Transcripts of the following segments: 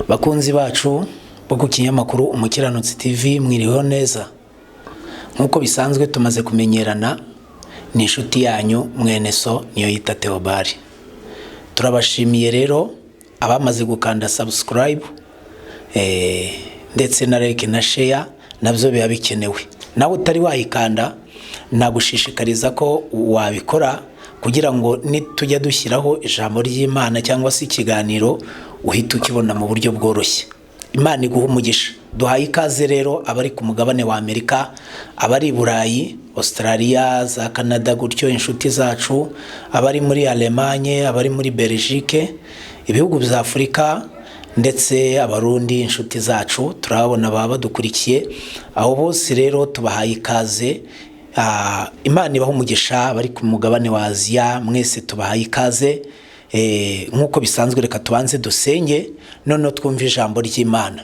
Bakunzi bacu bo ku kinyamakuru Umukiranutsi TV, mwiriho neza. Nkuko bisanzwe tumaze kumenyerana, ni inshuti yanyu mwene so niyo yita Theobard. Turabashimiye rero abamaze gukanda subscribe ndetse na like na share, nabyo biba bikenewe. Nawe utari wayikanda nagushishikariza ko wabikora kugira ngo nitujya dushyiraho ijambo ry'Imana cyangwa se ikiganiro uhita ukibona mu buryo bworoshye. Imana iguha umugisha. Duhaye ikaze rero abari ku mugabane wa Amerika, abari Burayi, Australia, za Canada, gutyo inshuti zacu, abari muri Allemagne, abari muri Belgique, ibihugu bya Afrika ndetse abarundi inshuti zacu turabona baba badukurikiye. Aho bose rero tubahaye ikaze. Imana ibaha umugisha. Abari ku mugabane wa Aziya mwese tubahaye ikaze. Nkuko bisanzwe reka tubanze dusenge none twumva ijambo ry'Imana.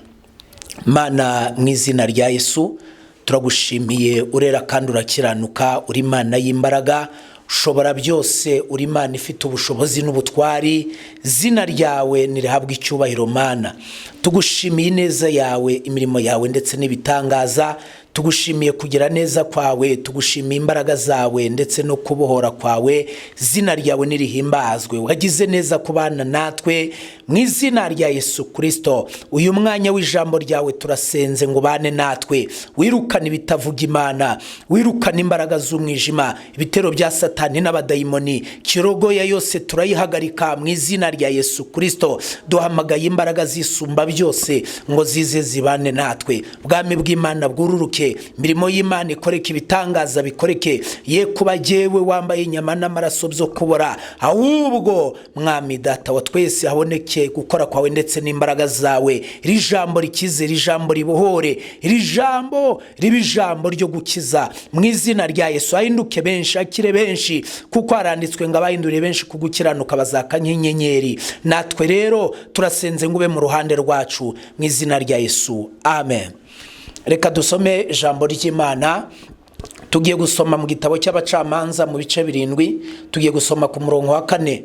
Mana, mu izina rya Yesu turagushimiye, urera kandi urakiranuka, uri Imana y'imbaraga, ushobora byose, uri Imana ifite ubushobozi n'ubutwari. Zina ryawe nirihabwa icyubahiro Mana. Tugushimiye neza yawe, imirimo yawe ndetse n'ibitangaza. Tugushimiye kugira neza kwawe, tugushimiye imbaraga zawe ndetse no kubohora kwawe. Zina ryawe nirihimbazwe. Wagize neza kubana natwe mu izina rya Yesu Kristo. Uyu mwanya w'ijambo ryawe turasenze ngo bane natwe. Wirukana ibitavuga Imana, wirukana imbaraga z'umwijima, ibitero bya Satani n'abadayimoni. Kirogoya yose turayihagarika mu izina rya Yesu Kristo. Duhamagaye imbaraga zisumba byose ngo zize zibane natwe. Bwami bw'Imana bwururuke, mirimo y'Imana ikoreke, ibitangaza bikoreke. Ye kuba jewe wambaye inyama n'amaraso byo kubora, ahubwo Mwami Data wa twese haboneke gukora kwawe ndetse n'imbaraga zawe. Iri jambo rikize, iri jambo ribohore, iri jambo ribe ijambo ryo gukiza mu izina rya Yesu. Ahinduke benshi, akire benshi, kuko haranditswe ngo abahinduriye benshi kugukiranuka bazaka nk'inyenyeri. Natwe rero turasenze ngo ube mu ruhande rwacu mu izina rya Yesu, amen. Reka dusome ijambo ry'Imana. Tugiye gusoma mu gitabo cy'Abacamanza mu bice 7. Tugiye gusoma ku murongo wa 4.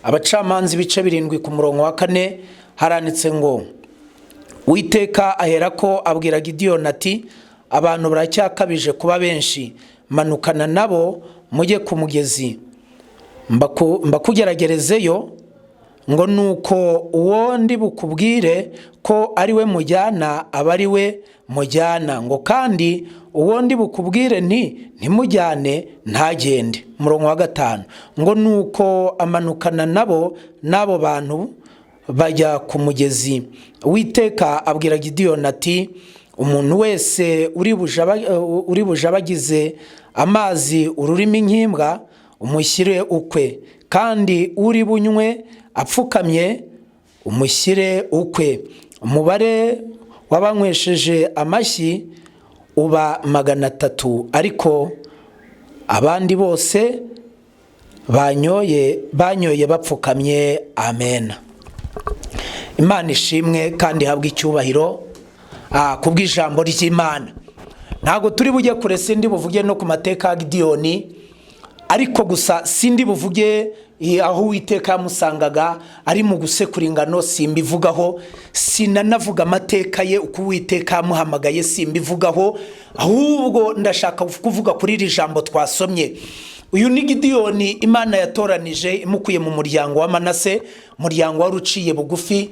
Abacamanza ibice 7 ku murongo wa 4 haranditse ngo, Uwiteka aherako abwira Gideyoni ati, abantu baracyakabije kuba benshi, manukana nabo mujye ku mugezi mbakugeragerezeyo, ngo nuko uwo ndi bukubwire ko ari we mujyana aba ari we mujyana, ngo kandi uwo ndi bukubwire ntimujyane ntagende. Murongo wa 5 ngo nuko amanukana n'abo bantu bajya ku mugezi. Uwiteka abwira Gideyoni ati, umuntu wese uri bujabagize amazi ururimi nk'imbwa umushyire ukwe, kandi uri bunywe apfukamye umushyire ukwe. Umubare wabanywesheje amashyi uba 300, ariko abandi bose banyoye bapfukamye. Amen. Imana ishimwe kandi habwe icyubahiro kubw'ijambo ry'Imana. Ntago turi bujye kure, sindi buvuge no ku mateka ya Gideyoni, ariko gusa sindi buvuge aho Uwiteka yamusangaga ari mu gusekura ingano, simbivugaho. Sinanavuga amateka ye uko Uwiteka yamuhamagaye, simbivugaho. Ahubwo ndashaka kuvuga kuri iri jambo twasomye. Uyu ni Gideyoni Imana yatoranije imukuye mu muryango wa Manase, muryango wari uciye bugufi,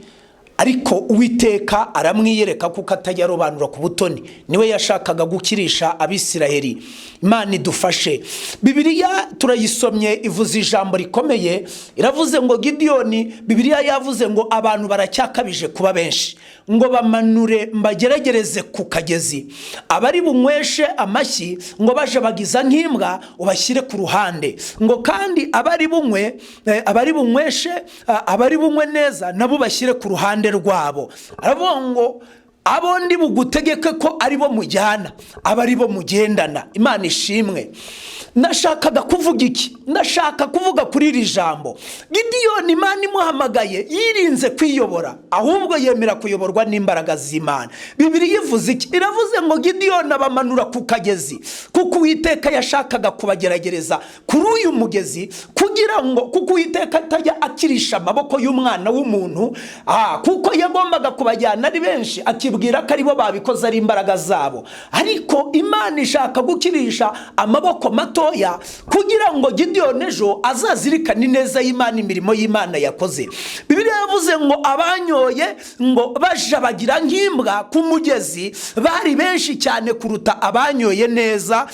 ariko Uwiteka aramwiyereka kuko atajya arobanura ku butoni. Niwe yashakaga gukirisha Abisiraheli. Imana idufashe. Bibiliya turayisomye, ivuze ijambo rikomeye. Iravuze ngo Gideyoni, Bibiliya yavuze ngo abantu baracyakabije kuba benshi, ngo bamanure mbageragereze ku kagezi. Abari bunyweshe amashyi ngo bajabagiza nk'imbwa ubashyire ku ruhande, ngo kandi abari bunywe neza nabo bashyire ku ruhande rwabo. Aravuga ngo abo ndi bugutegeke ko ari bo mujyana, aba ari bo mugendana. Imana ishimwe. nashakaga kuvuga iki? Ndashaka kuvuga kuri iri jambo. Gideyoni Imana imuhamagaye yirinze kwiyobora, ahubwo yemera kuyoborwa n'imbaraga z'Imana. Bibiliya ivuze iki? Iravuze ngo Gideyoni abamanura ku kagezi, kuko Uwiteka yashakaga kubageragereza kuri uyu mugezi, kugira ngo kuko Uwiteka atajya akirisha amaboko y'umwana w'umuntu, kuko yagombaga kubajyana ari benshi, akibwira ko aribo babikoze ari imbaraga zabo. Ariko Imana ishaka gukirisha amaboko matoya, kugira ngo Gideyoni ejo azazirikane neza y'Imana, imirimo y'Imana yakoze. Bibiliya yavuze ngo abanyoye ngo bajabagira nk'imbwa ku mugezi bari benshi cyane kuruta abanyoye neza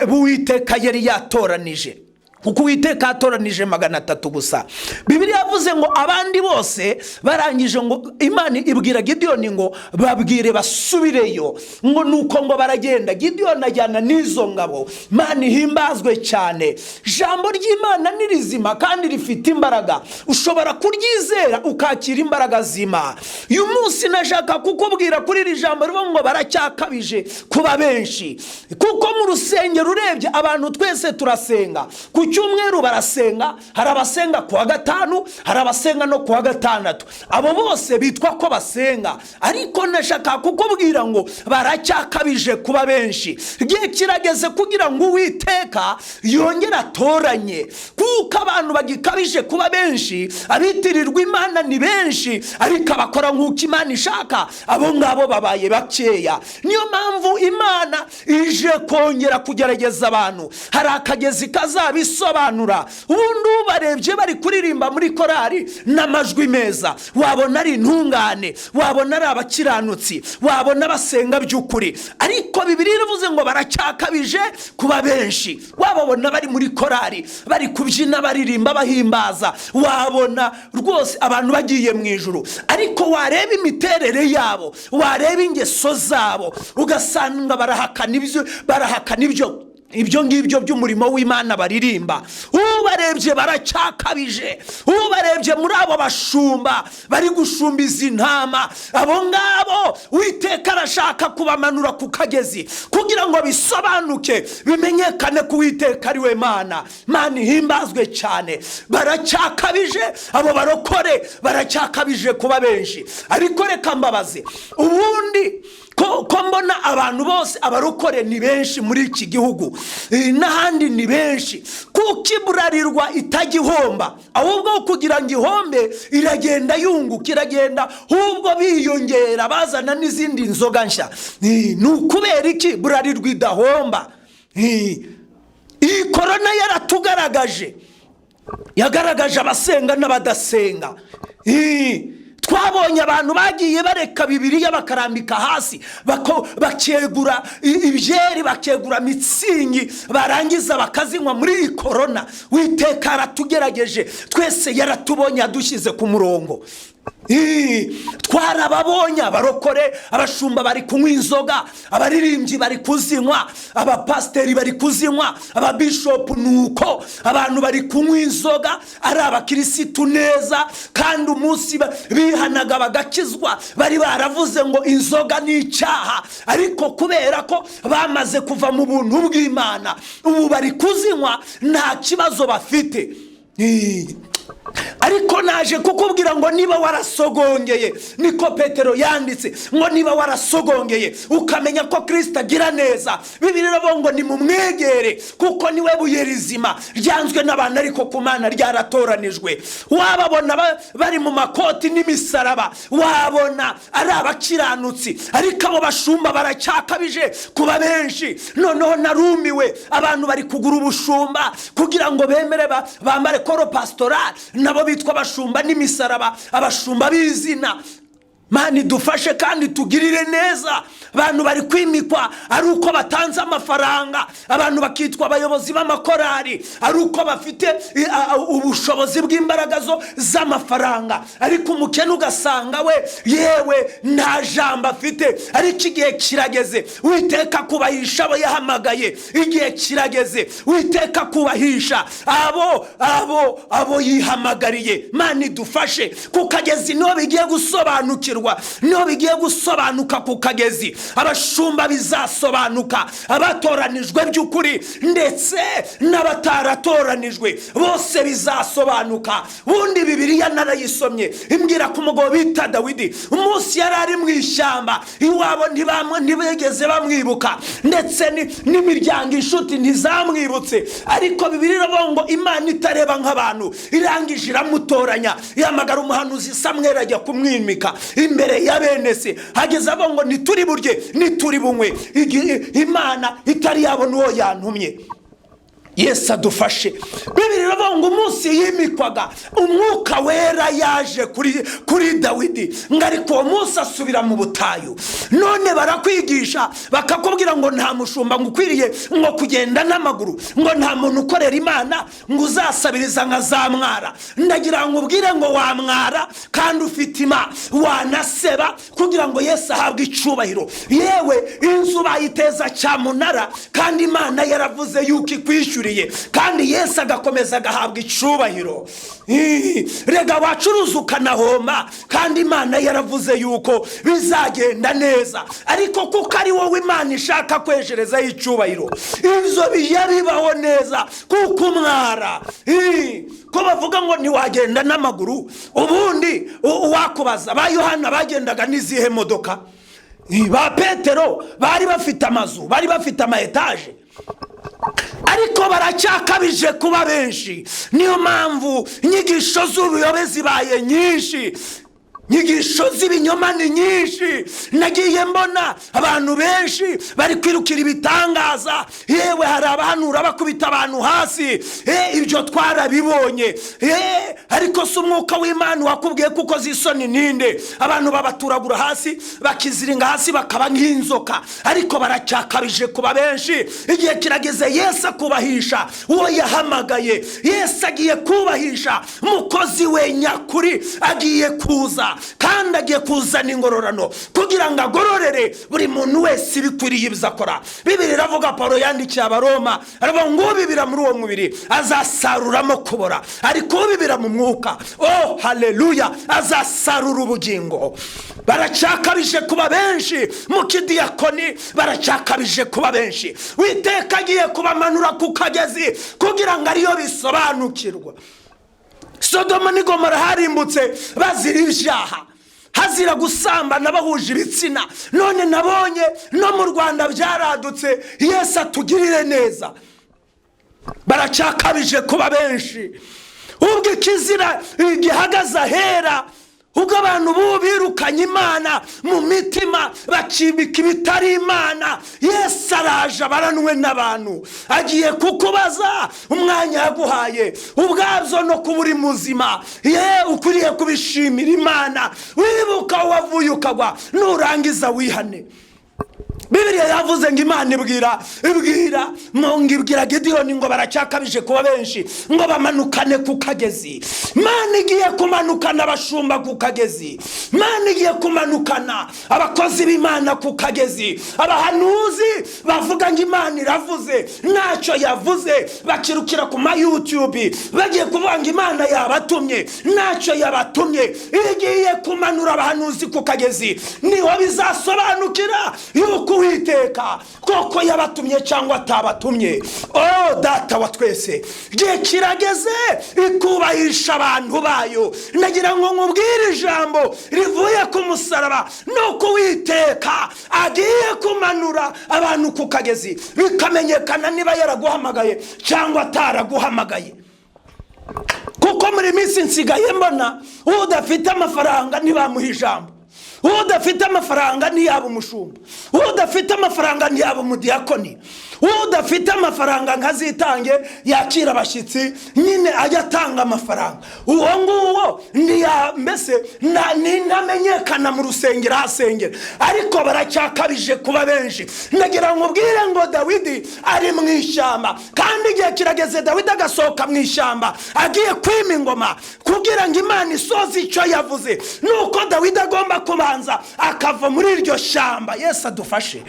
Uwiteka yari yatoranije, kuko Uwiteka yatoranije 300 gusa. Bibiliya yavuze ngo abandi bose barangije, ngo Imana ibwira Gideyoni ngo babwire basubireyo, ngo nuko ngo baragenda. Gideyoni ajyana n'izo ngabo. Imana ihimbazwe cyane. Jambo ry'Imana ni rizima kandi rifite imbaraga. Ushobora kuryizera ukakira imbaraga z'Imana. Uyu munsi nashaka kukubwira kuri iri jambo rivuga ngo baracyakabije kuba benshi, kuko mu rusengero urebye abantu twese turasenga. Ku cyumweru barasenga, hari abasenga kuwa gatanu, hari abasenga no kuwa gatandatu. Abo bose bitwa ko basenga, ariko nashaka kukubwira ngo baracyakabije kuba benshi. Igihe kirageze kugira ngo Uwiteka yongere atoranye, kuko abantu bagikabije kuba benshi. Abitirirwa Imana ni benshi, ariko abakora nk'uko Imana ishaka, abo ngabo babaye bakeya. Niyo mpamvu Imana ije kongera kugerageza abantu. Hari akagezi kazabisobanura. Ubundi ubarebye bari kuririmba muri korari n'amajwi meza, wabona ari intungane, wabona ari abakiranutsi, wabona basenga by'ukuri. Ariko Bibiliya iravuze ngo baracyakabije kuba benshi. Wababona bari muri korari bari kubyina baririmba bahimbaza, wabona rwose abantu bagiye mu ijuru. Ariko wareba imiterere yabo, wareba ingeso zabo, ugasanga barahakana ibyo ngibyo by'umurimo w'Imana baririmba. Ubarebye baracyakabije. Ubarebye muri abo bashumba bari gushumbiza intama, abo ngabo Uwiteka arashaka kubamanura ku kagezi, kugira ngo bisobanuke, bimenyekane ko Uwiteka ari we Mana. Mana ihimbazwe cyane. Baracyakabije, abo barokore baracyakabije kuba benshi. Ariko reka mbabaze, ubundi ko mbona abantu bose abarokore ni benshi muri iki gihugu, n'ahandi ni benshi, kuko iburarirwa itajya, ahubwo kugira ngo ihombe iragenda yunguka, iragenda ahubwo biyongera, bazana n'izindi nzoga nshya. Ni ukubera iki burarirwa idahomba? Iyi korona yaratugaragaje, yagaragaje abasenga n'abadasenga. Twabonye abantu bagiye bareka Bibiliya bakarambika hasi, bakegura ibyeri, bakegura mitsingi, barangiza bakazinywa muri iyi korona. Uwiteka aratugerageje twese, yaratubonye adushyize ku murongo. Twarababonye abarokore, abashumba bari kunywa inzoga, abaririmbyi bari kuzinywa, abapasiteri bari kuzinywa, ababishopu nuko, abantu bari kunywa inzoga ari abakirisitu neza, kandi umunsi bihanaga bagakizwa bari baravuze ngo inzoga ni icyaha. Ariko kubera ko bamaze kuva mu buntu bw'Imana, ubu bari kuzinywa nta kibazo bafite. Ariko naje kukubwira ngo niba warasogongeye, niko Petero yanditse, ngo niba warasogongeye ukamenya ko Kristo agira neza, Bibiliya iravuga ngo nimumwegere, kuko niwe buye rizima ryanzwe n'abantu, ariko ku Mana ryaratoranijwe. Wababona bari mu makoti n'imisaraba, wabona ari abakiranutsi, ariko abo bashumba baracyakabije kuba benshi. Noneho narumiwe, abantu bari kugura ubushumba kugira ngo bemere bambare koro pastoral, nabo bitwa abashumba n'imisaraba, abashumba b'izina. Mani dufashe kandi tugirire neza. Abantu bari kwimikwa ari uko batanze amafaranga, abantu bakitwa abayobozi b'amakorari ari uko bafite ubushobozi bw'imbaraga z'amafaranga, ariko umukene ugasanga we yewe nta jambo afite. Ariko igihe kirageze Uwiteka kubahisha abo yahamagaye, igihe kirageze Uwiteka kubahisha abo yihamagariye. Mani dufashe kukagezi no bigiye gusobanukirwa gusobanukirwa, niho bigiye gusobanuka ku kagezi. Abashumba bizasobanuka, abatoranijwe by'ukuri ndetse n'abataratoranijwe bose bizasobanuka. Bundi Bibiliya narayisomye imbwira ku mugabo bita Dawidi, umunsi yari ari mu ishyamba, iwabo ntibigeze bamwibuka, ndetse n'imiryango inshuti ntizamwibutse. Ariko Bibiliya iravuga ngo Imana itareba nk'abantu irangije iramutoranya, ihamagara umuhanuzi Samweli ajya kumwimika imbere ya bene se. Hageze abo ngo nituri burye nituri bunywe, Imana itari yabona uwo yantumye. Yesu adufashe. Bibiliya iravuga ngo umunsi yimikwaga umwuka wera yaje kuri Dawidi, ngo ariko uwo munsi asubira mu butayu. None barakwigisha bakakubwira ngo nta mushumba ngo ukwiriye ngo kugenda n'amaguru, ngo nta muntu ukorera Imana ngo uzasabiriza nka za mwara. Ndagira ngo ubwire ngo wamwara kandi ufite Imana, wanaseba kugira ngo Yesu ahabwe icubahiro. Yewe inzu bayiteza cyamunara kandi Imana yaravuze yuko ikwishyura, kandi Yesu agakomeza agahabwa icubahiro. Rega wacuruza ukanahoma, kandi Imana yaravuze yuko bizagenda neza. Ariko kuko ari wowe Imana ishaka kwejerezaho icubahiro, ibyo bijya bibaho neza kuko umwara. Ko bavuga ngo ntiwagenda n'amaguru, ubundi wakubaza ba Yohana bagendaga n'izihe modoka? Ba Petero bari bafite amazu, bari bafite ama etaje, ariko baracyakabije kuba benshi. Niyo mpamvu inyigisho z'ubuyobe zibaye nyinshi, inyigisho z'ibinyoma ni nyinshi. Nagiye mbona abantu benshi bari kwirukira ibitangaza, yewe hari abahanura bakubita abantu hasi. Ibyo twarabibonye. Ariko si umwuka w'Imana wakubwiye kuko zisoni ninde? Abantu babaturagura hasi, bakiziringa hasi bakaba nk'inzoka, ariko baracyakabije kuba benshi. Igihe kirageze Yesu akubahisha uwo yahamagaye. Yesu agiye kubahisha umukozi we nyakuri, agiye kuza kandi agiye kuzana ingororano kugira ngo agororere buri muntu wese ibikwiriye ibyo akora. Bibiliya iravuga, Paulo yandikiye Abaroma aravuga ngo ubibira muri uwo mubiri azasaruramo kubora, ariko ubibira mu mwuka, oh haleluya, azasarura ubugingo. Baracyakabije kuba benshi mu kidiyakoni, baracyakabije kuba benshi. Uwiteka agiye kubamanura ku kagezi kugira ngo ariyo bisobanukirwa. Sodoma ni Gomora harimbutse bazira ibyaha, hazira gusambana bahuje ibitsina. None nabonye no mu Rwanda byaradutse. Yesu atugirire neza. Baracyakabije kuba benshi. Ubwo ikizira gihagaze ahera, ubwo abantu birukanye Imana mu mitima bakibika ibitari Imana. Yesu araje abaranwe n'abantu, agiye kukubaza umwanya yaguhaye ubwazo no kuba uri muzima. Ukwiriye kubishimira Imana, wibuka wavuye ukagwa, nurangiza wihane. Bibiliya yavuze ngo Imana ibwira Gideyoni ngo baracyakabije kuba benshi, ngo bamanukane ku kagezi. Imana igiye kumanukana abashumba ku kagezi, Imana igiye kumanukana abakozi b'Imana ku kagezi. Abahanuzi bavuga ngo Imana iravuze ntacyo yavuze, bakirukira ku ma YouTube bagiye kuvuga ngo Imana yabatumye ntacyo yabatumye. Igiye kumanura abahanuzi ku kagezi, niho bizasobanukira yuko Uwiteka koko yabatumye cyangwa atabatumye. Oh data wa twese, igihe kirageze ikubahisha abantu bayo. Ndagira ngo nkubwire ijambo rivuye ku musaraba, nuko Uwiteka agiye kumanura abantu ku kagezi, bikamenyekana niba yaraguhamagaye cyangwa ataraguhamagaye. Kuko muri minsi nsigaye mbona udafite amafaranga ntibamuha ijambo, udafite amafaranga ntiyaba umushumba, udafite amafaranga ntiyaba umudiyakoni, udafite amafaranga nkazitange yakira abashyitsi nyine ajya atanga amafaranga. Uwo nguwo mbese ntamenyekana mu rusengero ahasengera. Ariko baracyakabije kuba benshi. Ndagira ngo ubwire ngo Dawidi ari mu ishyamba, kandi igihe kirageze Dawidi agasohoka mu ishyamba agiye kwima ingoma kugira ngo Imana isoze icyo yavuze. Nuko Dawidi agomba kubanza akava muri iryo shyamba. Yesu adufashe.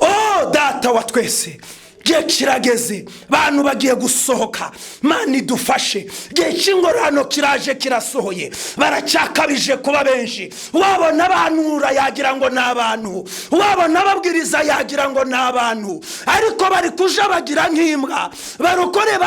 Oh data wa twese, gihe kirageze, abantu bagiye gusohoka. Mana idufashe, gihe cy'ingororano kiraje kirasohoye. Baracyakabije kuba benshi. Wabona abanura yagira ngo ni abantu, wabona ababwiriza yagira ngo ni abantu, ariko bari kujabagira nk'imbwa. Barokore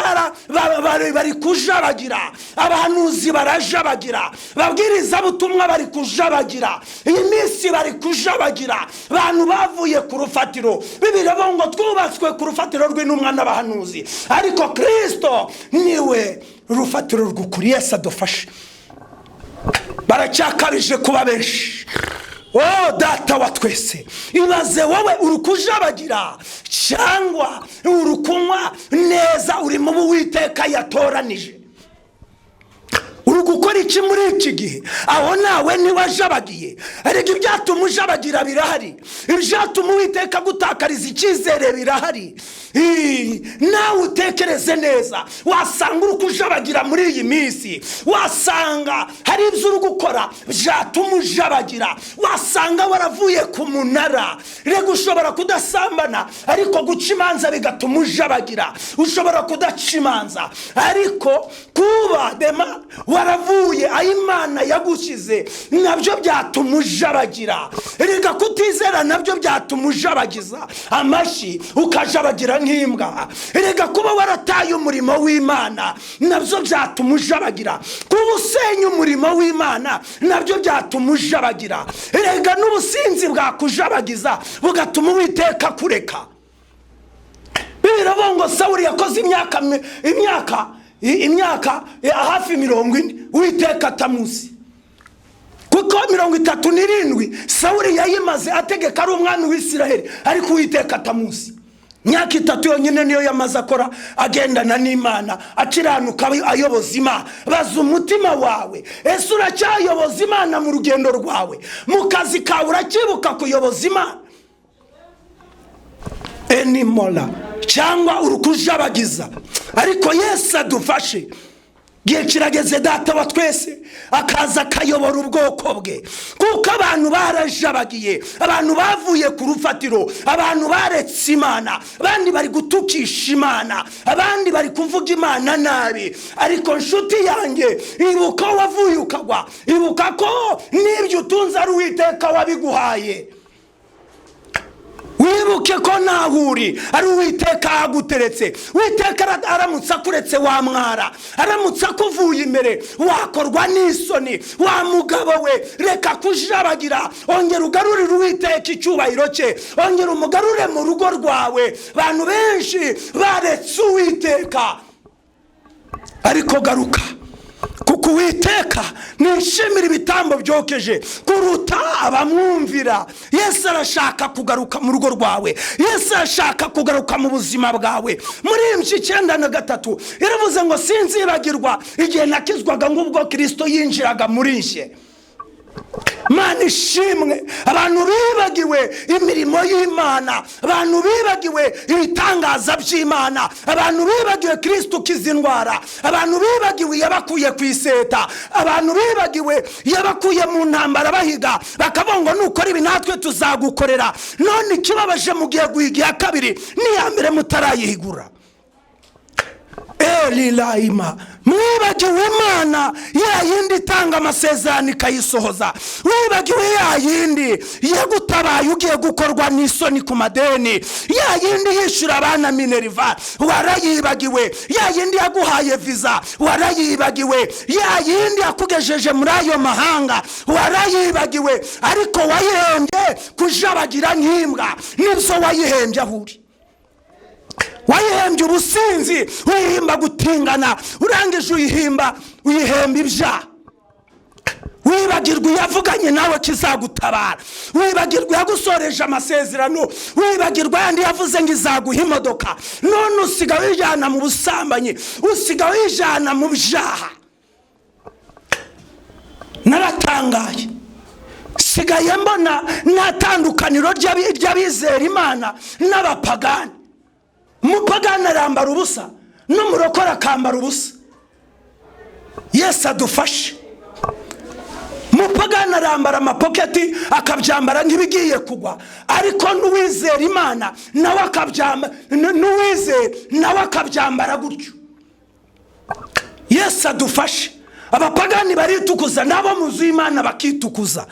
bari kujabagira, abahanuzi barajabagira, babwiriza butumwa bari kujabagira, iyi minsi bari kujabagira. Abantu bavuye ku rufatiro. Bibiliya ngo twubatswe ku rufatiro rw'intumwa n'abahanuzi, ariko Kristo niwe rufatiro rw'ukuri. Yesu adufashe. Baracyakabije kuba benshi. Data wa twese, ibaze wowe uri kujabagira cyangwa uri kunywa neza, uri mu Uwiteka yatoranije? Uri gukora iki muri iki gihe? Aho nawe ntiwajabagiye, ariko ibyatuma ujabagira birahari, ibyatuma Uwiteka gutakariza icyizere birahari. Nawe utekereze neza, wasanga uri kujabagira muri iyi minsi, wasanga hari ibyo uri gukora byatuma ujabagira, wasanga waravuye ku munara. Rego ushobora kudasambana ariko guca imanza bigatuma ujabagira, ushobora kudaca imanza ariko kuba dema waravuye aho Imana yagushyize nabyo byatuma ujabagira. Rega kutizera nabyo byatuma ujabagiza amashyi ukajabagira nk'imbwa. Rega kuba warataye umurimo w'Imana nabyo byatuma ujabagira, kuba usenya umurimo w'Imana nabyo byatuma ujabagira. Rega n'ubusinzi bwakujabagiza bugatuma Uwiteka kureka. Bibiliya ngo Sawuli yakoze imyaka hafi 40 Uwiteka atamuzi, kuko 37 Sawuli yayimaze ategeka ari umwami w'Isiraheli, ariko Uwiteka atamuzi. Myaka 3 yonyine niyo yamaze akora agendana n'Imana, akiranuka ayoboza Imana. Baza umutima wawe, ese uracyayoboza Imana mu rugendo rwawe? Mu kazi kawe uracyibuka kuyoboza Imana? Enimola cyangwa urukujabagiza? Ariko Yesu adufashe. Gihe kirageze Data wa twese akaza akayobora ubwoko bwe, kuko abantu barajabagiye, abantu bavuye ku rufatiro, abantu baretse Imana, abandi bari gutukisha Imana, abandi bari kuvuga Imana nabi. Ariko nshuti yanjye, ibuka wavuye ukagwa, ibuka ko n'ibyo utunze ari Uwiteka wabiguhaye. Wibuke ko nahuri ari Uwiteka aguteretse. Uwiteka aramutse akuretse wa mwara, aramutse akuvuye imbere wakorwa n'isoni. Wa mugabo we, reka kujabagira, ongera ugarurire Uwiteka icyubahiro cye, ongera umugarure mu rugo rwawe. Abantu benshi baretse Uwiteka, ariko garuka, kuko Uwiteka nishimira ibitambo byokeje kuruta abamwumvira. Yesu arashaka kugaruka mu rugo rwawe, Yesu arashaka kugaruka mu buzima bwawe. Muri 9:3 iravuze ngo sinzibagirwa igihe nakizwaga ngubwo Kristo yinjiraga muri nshye. Mana ishimwe, abantu bibagiwe imirimo y'Imana, abantu bibagiwe ibitangaza by'Imana, abantu bibagiwe Kristo kizindwara, abantu bibagiwe yabakuye ku iseta, abantu bibagiwe yabakuye mu ntambara bahiga, bakabongo nukora ibi natwe tuzagukorera. None ikibabaje mu gihe guhiga kabiri ni ya mbere mutarayihigura. Elilaima, mwibagiwe Imana ya yindi itanga amasezerano ikayisohoza. Wibagiwe ya yindi yagutabaye ugiye gukorwa n'isoni ku madeni, ya yindi yishura abana Minerva warayibagiwe, ya yindi yaguhaye visa warayibagiwe, ya yindi yakugejeje muri ayo mahanga warayibagiwe. Ariko wayihembye kujabagira nk'imbwa, nibyo wayihembye ahuri. Wayihembye ubusinzi, uyihimba gutingana, urangije uyihemba ibyaha. Wibagirwa yavuganye nawe kizagutabara, wibagirwa yagusoreje amasezerano, wibagirwa yandi yavuze ngo izaguha imodoka, none usiga wijana mu busambanyi, usiga wijana mu byaha. Naratangaye, sigaye mbona natandukaniro ry'abizera Imana n'abapagani. Umupagani arambara ubusa, n'umurokora akambara ubusa. Yesu adufashe. umupagani arambara amapoketi akabyambara nk'ibigiye kugwa, ariko n'uwizera Imana nawe akabyambara gutyo. Yesu adufashe. Abapagani baritukuza, nabo mu nzu y'Imana bakitukuza.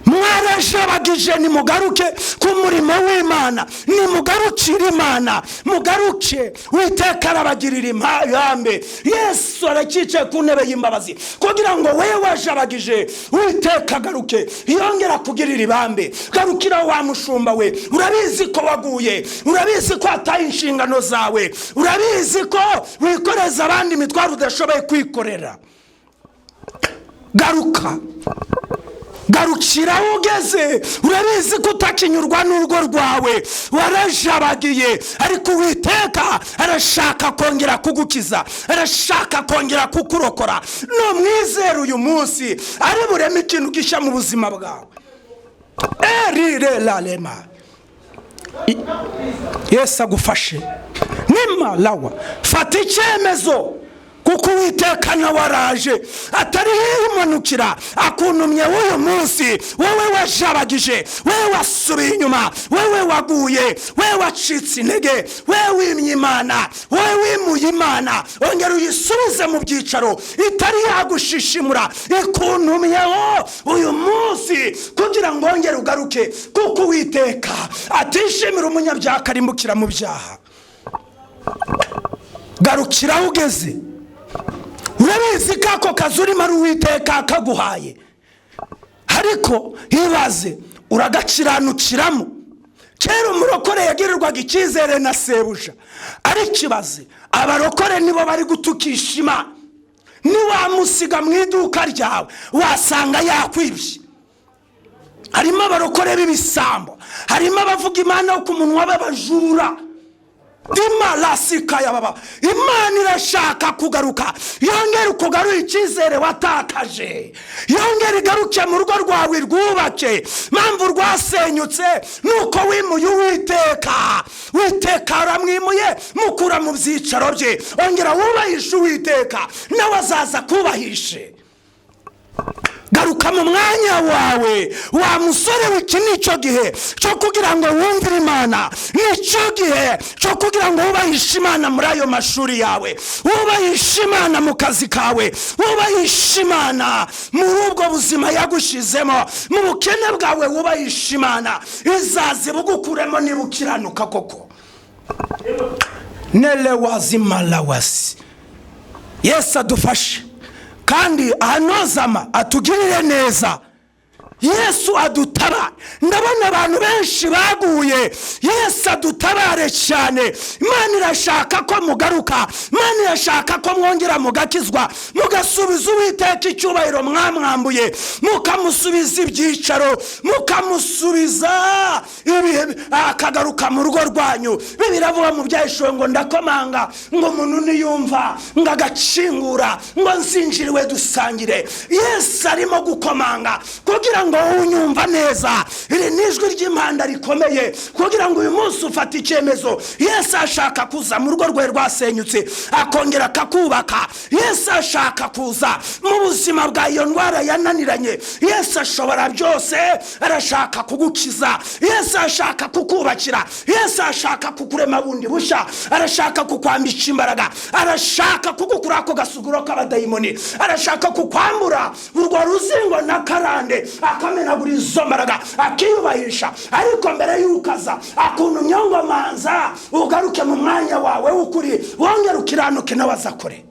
Mwarajabagije, nimugaruke ku murimo w'Imana, nimugarukire Imana, mugaruke. Uwiteka arabagirira impambe. Yesu arakicaye ku ntebe y'imbabazi kugira ngo wewe wajabagije Uwiteka agaruke yongera kugirira ibambe. Garukira wa mushumba we, urabizi ko waguye, urabizi ko ataye inshingano zawe, urabizi ko wikoreza abandi imitwaro udashoboye kwikorera. Garuka, garukira aho ugeze. Urabizi ko utakinyurwa n'urugo rwawe, warajabagiye, ariko Uwiteka arashaka kongera kugukiza, arashaka kongera kukurokora. No mwizere uyu munsi ari bureme ikintu gishya mu buzima bwawe. Erire lalema. Yesu agufashe. Nima lawa, fata icyemezo, kuko Uwiteka nawe araje, atari yimanukira akuntumye w'uyu munsi. Wewe wajabagije, wewe wasubiye inyuma, wewe waguye, wewe wacitse intege, wewe wimye Imana, wewe wimuye Imana, ongera uyisubize mu byicaro itari yagushishimura. Ikuntumyeho uyu munsi kugira ngo ongere ugaruke, kuko Uwiteka atishimira umunyabyaha akarimbukira mu byaha. Garukira aho ugeze. Urabizi ko ako kazi urimo ari Uwiteka akaguhaye, ariko ibaze uragakiranukiramo. Kera umurokore yagirirwaga icyizere na sebuja, ariko ibaze abarokore nibo bari gutukisha Imana. Niwamusiga mu iduka ryawe wasanga yakwibye. Harimo abarokore b'ibisambo, harimo abavuga Imana ku munwa b'abajura. Imana irashaka kugaruka, yongera ukugarura icyizere watakaje, yongera igaruke mu rugo rwawe rwubake. Mpamvu rwasenyutse nuko wimuye Uwiteka. Uwiteka aramwimuye, mukura mu byicaro bye. Ongera wubahishe Uwiteka, nawe azaza kubahishe. Garuka mu mwanya wawe, wa musore. Wiki nicyo gihe cyo kugira ngo wumvire Imana, nicyo gihe cyo kugira ngo wubahishe Imana muri ayo mashuri yawe, wubahishe Imana mu kazi kawe, wubahishe Imana muri ubwo buzima yagushizemo. Mu bukene bwawe wubahishe Imana, izaze bugukuremo niba ukiranuka koko. Nele wazimalawasi. Yesu adufashe kandi anozama, atugirire neza. Yesu adutabare. Ndabona abantu benshi baguye, Yesu adutabare cyane. Imana irashaka ko mugaruka, Imana irashaka ko mwongera mugakizwa, mugasubiza Uwiteka icyubahiro mwamwambuye, mukamusubiza ibyicaro, mukamusubiza ibihe, akagaruka mu rugo rwanyu. Biravuga mu byahishuwe ngo ndakomanga, ngo umuntu niyumva ngo agakingura, ngo nsinjiriwe dusangire. Yesu arimo gukomanga kugira ngo unyumva neza. Iri nijwi ry'impanda rikomeye kugira ngo uyu munsi ufate icyemezo. Yesu ashaka kuza mu rugo rwe rwasenyutse akongera akakubaka. Yesu ashaka kuza mu buzima bwa iyo ndwara yananiranye. Yesu ashobora byose, arashaka kugukiza. Yesu ashaka kukubakira. Yesu ashaka kukurema bundi bushya, arashaka kukwambika imbaraga, arashaka kugukura ako gasuguro k'abadayimoni, arashaka kukwambura urwo ruzingo n'akarande, akamenagura izo mbaraga, akiyubahisha. Ariko mbere y'ukaza akuntumye ngo manza ugaruke mu mwanya wawe w'ukuri, wongera ukiranuke n'abazakore.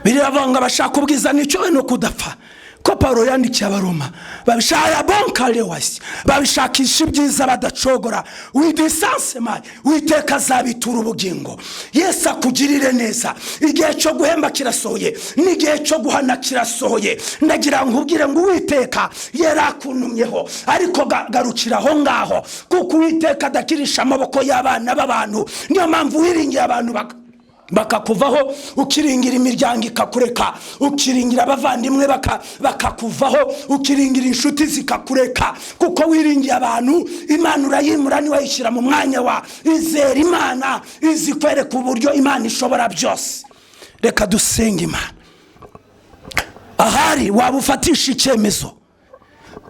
Birabanga bashaka ubwiza nicyo no kudapfa. Ko Paulo yandikiye Abaroma, babishaka bonkale wasi, babishakisha ibyiza badacogora. Widisansema Uwiteka azabitura ubugingo. Yesu akugirire neza. Igihe cyo guhemba kirasohoye, n'igihe cyo guhana kirasohoye. Ndagira nkubwire ngo Uwiteka yarakuntumyeho, ariko garukira aho ngaho, kuko Uwiteka adakirisha amaboko y'abana b'abantu. Niyo mpamvu wiringiye abantu bakakuvaho, ukiringira imiryango ikakureka, ukiringira abavandimwe bakakuvaho, ukiringira inshuti zikakureka, kuko wiringiye abantu. Imana urayimura ni wayishyira mu mwanya wa. Izera Imana, izikwereka uburyo Imana ishobora byose. Reka dusenge Imana. ahari waba ufatisha icyemezo,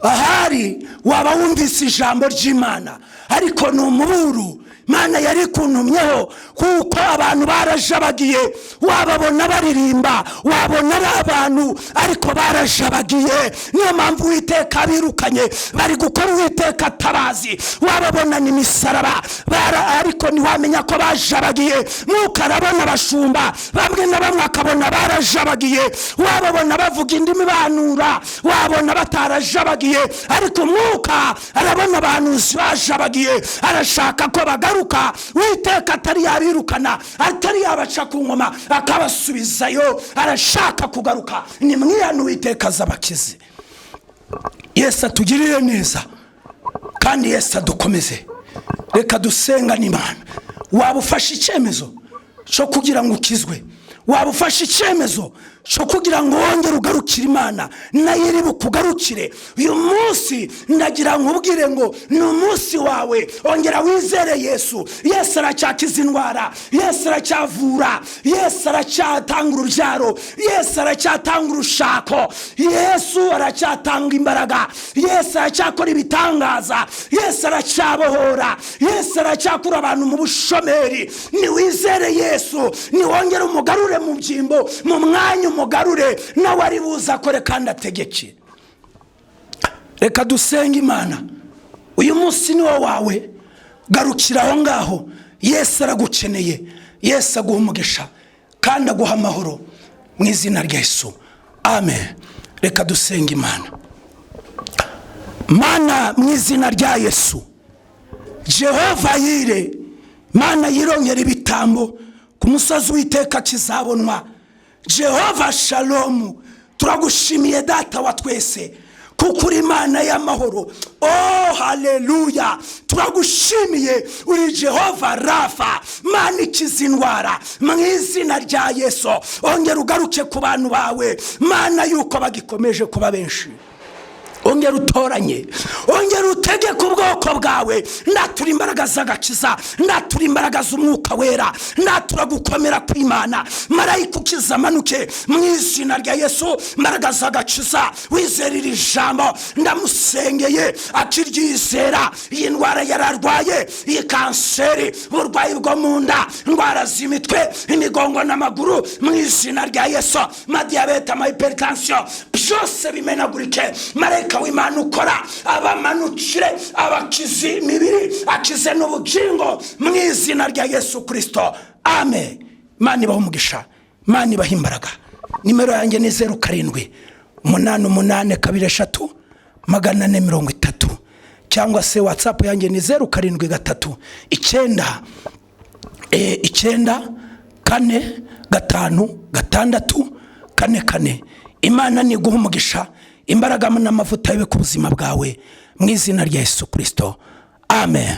ahari waba wumvise ijambo ry'Imana, ariko ni umuburo Imana yari kuntumyeho, kuko abantu barajabagiye. Wababona baririmba, wabona ari abantu, ariko barajabagiye. Niyo mpamvu Uwiteka birukanye, bari gukora Uwiteka atabazi. Wababona ni misaraba, ariko ntiwamenya ko bajabagiye. Mwuka arabona abashumba bamwe na bamwe, akabona barajabagiye. Wababona bavuga indimi banura, wabona batarajabagiye, ariko Mwuka arabona abantu bajabagiye. Arashaka ko bagaruka. Uwiteka atari yabirukana, atari yabaca ku ngoma akabasubizayo. Arashaka kugaruka. Ni mwihane Uwiteka azabakize. Yesu atugirire neza, kandi Yesu adukomeze. Reka dusenga n'Imana. Waba ufashe icyemezo cyo kugira ngo ukizwe, waba ufashe icyemezo cyo kugira ngo wongere ugarukire Imana, nayo iri bukugarukire. Uyu munsi ndagira nkubwire ngo ni umunsi wawe. Ongera wizere Yesu. Yesu aracyakiza indwara, Yesu aracyavura, Yesu aracyatanga urubyaro, Yesu aracyatanga urushako, Yesu aracyatanga imbaraga, Yesu aracyakora ibitangaza, Yesu aracyabohora, Yesu aracyakura abantu mu bushomeri. Ni wizere Yesu, ni wongere umugarure mu byimbo, mu mwanya umugarure, nawe ari buza akore kandi ategeke. Reka dusenge Imana. Uyu munsi ni wawe, garukira aho ngaho. Yesu aragukeneye, Yesu aguha umugisha kandi aguha amahoro mu izina rya Yesu, amen. Reka dusenge Imana. Mana, mu izina rya Yesu, Jehova yire, Mana yirongera ibitambo ku musozi w'Iteka kizabonwa. Jehova Shalom, turagushimiye Data wa twese, kuko uri Imana y'amahoro. Oh haleluya, turagushimiye. Uri Jehova Rafa, Mana ikiza indwara. Mu izina rya Yesu, ongera ugaruke ku bantu bawe, Mana, yuko bagikomeje kuba benshi. Ongera utoranye, ongera utege ku bwoko bwawe. Ndatura imbaraga z'agakiza, ndatura imbaraga z'Umwuka wera, ndatura gukomera kw'Imana. Marayika ukiza amanuke mu izina rya Yesu. Imbaraga z'agakiza, wizera iri jambo, ndamusengeye akiryizera. Iyi ndwara yararwaye, iyi kanseri, uburwayi bwo mu nda, indwara z'imitwe, imigongo n'amaguru, mu izina rya Yesu. Madiyabete, amahypertension, byose bimenagurike. Marayika w'Imana ukora abamanukire, abakize imibiri, akize n'ubugingo, mu izina rya Yesu Kristo, amen. Imana ibahe umugisha, Imana ibahe imbaraga. Nimero yanjye ni 078823 cyangwa se watsap yanjye ni 0739455644. Imana ni guha umugisha, imbaraga n'amavuta yawe ku buzima bwawe, mu izina rya Yesu Kristo, amen.